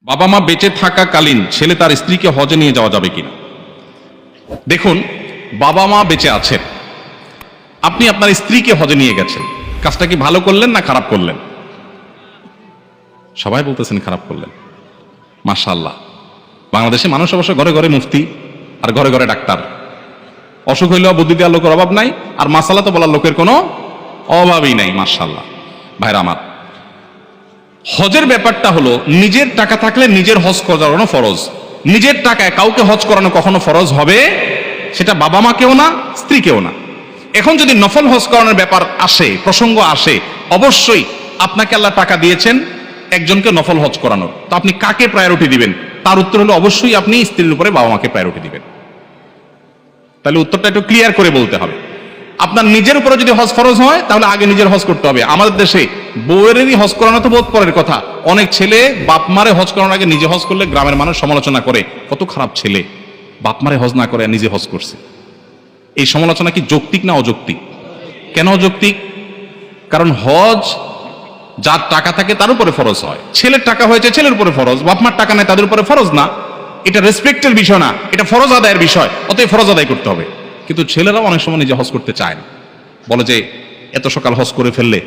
বাবা মা বেঁচে থাকাকালীন ছেলে তার স্ত্রীকে হজে নিয়ে যাওয়া যাবে কিনা? দেখুন, বাবা মা বেঁচে আছেন, আপনি আপনার স্ত্রীকে হজে নিয়ে গেছেন, কাজটা কি ভালো করলেন না খারাপ করলেন? সবাই বলতেছেন খারাপ করলেন। মাশাআল্লাহ, বাংলাদেশে মানুষ অবশ্য ঘরে ঘরে মুফতি আর ঘরে ঘরে ডাক্তার। অসুখ হইলেও বুদ্ধি দেওয়ার লোকের অভাব নাই, আর মাসালা তো বলার লোকের কোনো অভাবই নাই। মাশাআল্লাহ ভাইরা আমার, হজের ব্যাপারটা হলো নিজের টাকা থাকলে নিজের হজ করানো ফরজ। নিজের টাকায় কাউকে হজ করানো কখনো ফরজ হবে সেটা বাবা মাকেও না, স্ত্রীকেও না। এখন যদি নফল হজ করানোর ব্যাপার আসে, প্রসঙ্গ আসে, অবশ্যই আপনাকে আল্লাহ টাকা দিয়েছেন একজনকে নফল হজ করানোর, তো আপনি কাকে প্রায়োরিটি দিবেন? তার উত্তর হলো অবশ্যই আপনি স্ত্রীর উপরে বাবা মাকে প্রায়োরিটি দিবেন। তাহলে উত্তরটা একটু ক্লিয়ার করে বলতে হবে। আপনার নিজের উপরে যদি হজ ফরজ হয় তাহলে আগে নিজের হজ করতে হবে। আমাদের দেশে বউয়েরই হজ করানো তো বোধ পরের কথা। অনেক ছেলে বাপ মারে হজ করানোর আগে নিজে হজ করলে গ্রামের মানুষ সমালোচনা করে, কত খারাপ ছেলে, বাপ মারে হজ না করে নিজে হজ করছে। এই সমালোচনা কি যৌক্তিক না অযৌক্তিক? কেন অযৌক্তিক? কারণ হজ যার টাকা থাকে তার উপরে ফরজ হয়। ছেলের টাকা হয়েছে ছেলের উপরে ফরজ, বাপ মার টাকা নেই তাদের উপরে ফরজ না। এটা রেসপেক্টের বিষয় না, এটা ফরজ আদায়ের বিষয়, অতএব ফরজ আদায় করতে হবে। কিন্তু ছেলেরাও অনেক সময় নিজে হজ করতে চায় না, বলে যে এত সকাল হজ করে ফেললে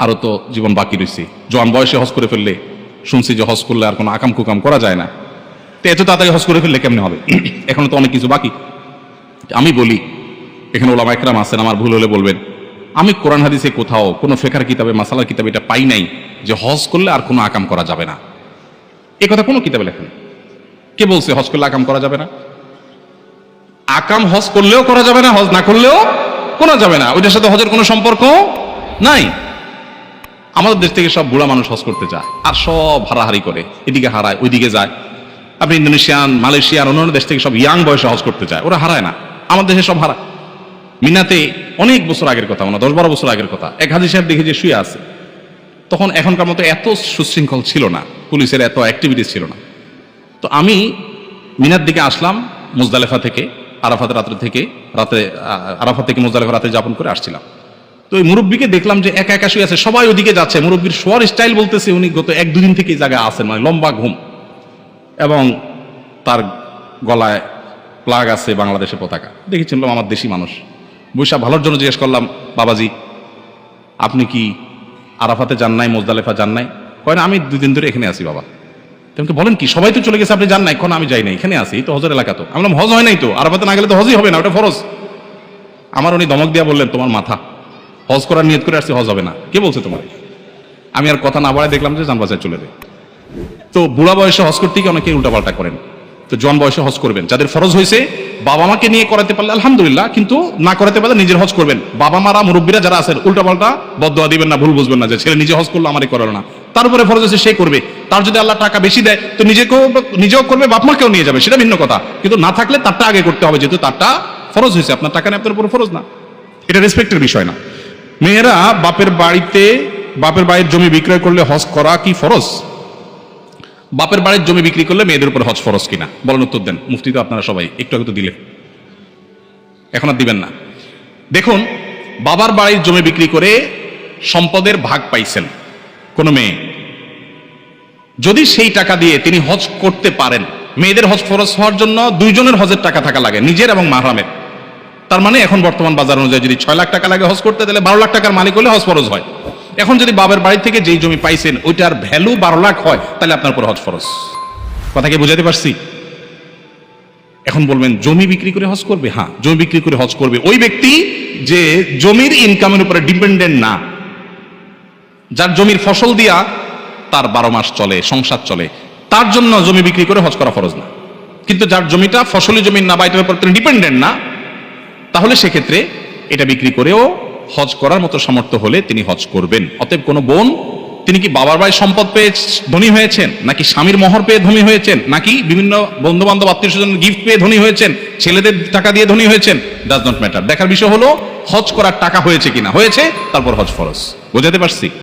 আরো তো জীবন বাকি রয়েছে, জোয়ান বয়সে হজ করে ফেললে শুনছি যে হজ করলে আর কোনো আকাম কুকাম করা যায় না, তো এত তাড়াতাড়ি হজ করে ফেললে কেমনে হবে, এখনো তো অনেক কিছু বাকি। আমি বলি, এখানে ওলামা একরাম আছেন, আমার ভুল হলে বলবেন, আমি কোরআন হাদিসে কোথাও কোনো ফিকহের কিতাবে, মাসালার কিতাবে এটা পাই নাই যে হজ করলে আর কোনো আকাম করা যাবে না। এ কথা কোনো কিতাবে লেখা নেই। কে বলছে হজ করলে আকাম করা যাবে না? আকাম হজ করলেও করা যাবে না, হজ না করলেও করা যাবে না, ওইটার সাথে হজের কোনো সম্পর্ক নাই। আমাদের দেশ থেকে সব বুড়া মানুষ হজ করতে যায় আর সব হারাহারি করে, এদিকে হারায় ওইদিকে যায়। আপনি ইন্দোনেশিয়ান, মালয়েশিয়ার অন্যান্য দেশ থেকে সব ইয়াং বয়সে হজ করতে যায়, ওরা হারায় না। আমাদের দেশে সব হারায়। মিনাতে অনেক বছর আগের কথা, মানে 10-12 বছর আগের কথা, এক হাজি সাহেব দেখে যে শুয়ে আছে, তখন এখনকার মতো এত সুশৃঙ্খল ছিল না, পুলিশের এত অ্যাক্টিভিটিস ছিল না। তো আমি মিনার দিকে আসলাম মুজদালেফা থেকে, আরাফাত আরাফাত থেকে মুজদালেফা রাতে যাপন করে আসছিলাম। তো ওই মুরব্বীকে দেখলাম যে একা একা শুয়ে আছে, সবাই ওদিকে যাচ্ছে। মুরব্বীর শোয়ার স্টাইল বলতেছে উনি গত 1-2 দিন থেকে এই জায়গায় আছেন, মানে লম্বা ঘুম, এবং তার গলায় প্লাগ আছে বাংলাদেশের পতাকা। দেখেছিলাম আমার দেশি মানুষ। বৈশা ভালোর জন্য জিজ্ঞেস করলাম, বাবাজি আপনি কি আরাফাতে যান নাই, মুজদালেফা যান নাই? কয় না, আমি 2 দিন ধরে এখানে আছি। বাবা তুমি বলেন কি, সবাই তো চলে গেছে, আপনি যান নাই? এখন আমি যাই নাই, এখানে আছি, এই তো হজের এলাকা। তো আমি বললাম হজ হয় নাই তো, আরাফাতে না গেলে তো হজই হবে না, ওটা ফরজ। আমার উনি ধমক দিয়া বললেন, তোমার মাথা, হজ করার নিয়ত করে আসছি, হজ হবে না। কে বলছে তোমার? আমি আর কথা না বাড়ায় দেখলাম যে যান বাজায় চলে যায়। তো বুড়া বয়সে হজ করতে গিয়ে অনেকে উল্টাপাল্টা করেন। তো জোয়ান বয়সে হজ করবেন, যাদের ফরজ হয়েছে বাবা মাকে নিয়ে করাতে পারলে আলহামদুলিল্লাহ, কিন্তু না করাতে পারলে নিজের হজ করবেন। বাবা মারা মুরব্বীরা যারা আছেন উল্টাপাল্টা বদদোয়া দিবেন না, ভুল বুঝবেন না যে ছেলে নিজে হজ করলো আমারই করালো না। তার উপরে ফরজ হয়েছে সে করবে, তার যদি আল্লাহ টাকা বেশি দেয় তো নিজেও করবে, বাপ মাকেও নিয়ে যাবে, সেটা ভিন্ন কথা। কিন্তু না থাকলে তারটা আগে করতে হবে, যেহেতু তারটা ফরজ হয়েছে, আপনার টাকা নিয়ে আপনার উপর ফরজ না। এটা রেসপেক্টের বিষয় না। মেয়েরা বাপের বাড়ির জমি বিক্রয় করলে হজ করা কি ফরজ? বাপের বাড়ির জমি বিক্রি করলে মেয়েদের উপর হজ ফরজ কিনা বলেন, উত্তর দেন। মুফতি তো আপনারা সবাই একটু আগে তো দিলে, এখন আর দিবেন না। দেখুন, বাবার বাড়ির জমি বিক্রি করে সম্পদের ভাগ পাইছেন কোন মেয়ে, যদি সেই টাকা দিয়ে তিনি হজ করতে পারেন, মেয়েদের হজ ফরজ হওয়ার জন্য 2 জনের হজের টাকা থাকা লাগে, নিজের এবং মাহরামের। তার মানে এখন বর্তমান বাজার অনুযায়ী যদি 6 লাখ টাকা লাগে হজ করতে, তাহলে 12 লাখ টাকার মালিক হলে হজ ফরজ হয়। এখন যদি বাবার বাড়ি থেকে যেই জমি পাইছেন ওইটার ভ্যালু 12 লাখ হয়, তাহলে আপনার উপর হজ ফরজ। কথা কি বুঝাতে পারছি? এখন বলবেন জমি বিক্রি করে হজ করবে? হ্যাঁ, জমি বিক্রি করে হজ করবে ওই ব্যক্তি যে জমির ইনকামের উপরে ডিপেন্ডেন্ট না, যার জমির ফসল দিয়া তার 12 মাস চলে, সংসার চলে, তার জন্য জমি বিক্রি করে হজ করা ফরজ না। কিন্তু যার জমিটা ফসলি জমি না বা এটার উপর ডিপেন্ডেন্ট না, তাহলে সেক্ষেত্রে এটা বিক্রি করেও হজ করার মতো সামর্থ্য হলে তিনি হজ করবেন। অতএব কোনো বোন, তিনি কি বাবার বাড়ির সম্পদ পেয়ে ধনী হয়েছেন, নাকি স্বামীর মোহর পেয়ে ধনী হয়েছেন, নাকি বিভিন্ন বন্ধু বান্ধব আত্মীয় স্বজনের গিফট পেয়ে ধনী হয়েছেন, ছেলেদের টাকা দিয়ে ধনী হয়েছেন, ডাজ নট ম্যাটার। দেখার বিষয় হলো হজ করার টাকা হয়েছে কিনা, হয়েছে তারপর হজ ফরজ। বোঝাতে পারছি?